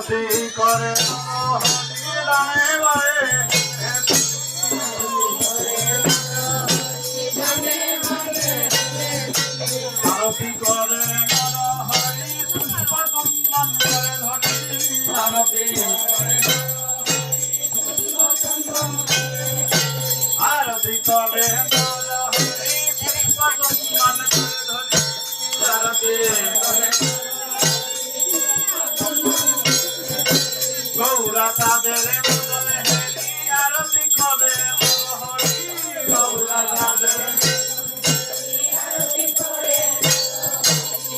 আরতি করে দানে বারে আরতি করে হরি পুষ্প চন্দন করে ধরি আরতি আরতি করে হরি পুষ্প চন্দন করে ধরি আরতি করে গৌরা তাদের বদলে হেরি আরতি করে হরি গৌরা তাদের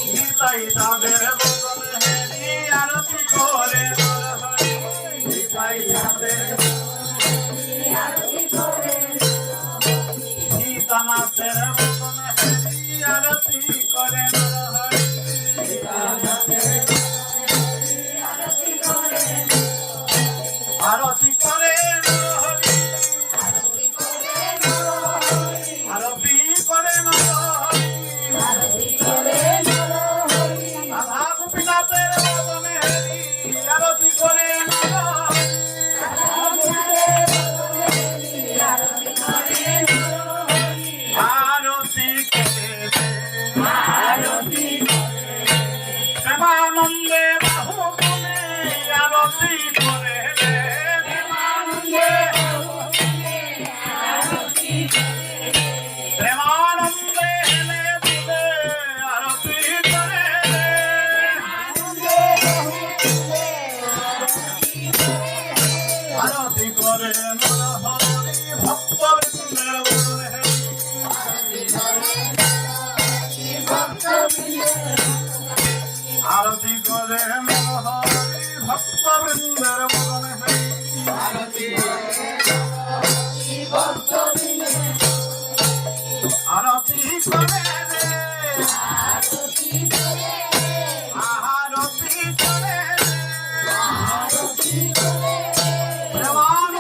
নিতাই তাদের বদলে হেরি আরতি করে হরি নিতাই তাদের গীতানাথের বদলে হেরি আরতি করে হরি আরতি করে হরি আরতি করে রাধা গোপীনাথের বদনে হরি আরতি করে প্রেমানন্দে বাহুবলে আরতি করে প্রেমানন্দে হেলে দিলে আরতি করে আরতি করে হরি ভক্ত বৃন্দের বদনে আরতি করে হরি ভক্ত বৃন্দের বদনে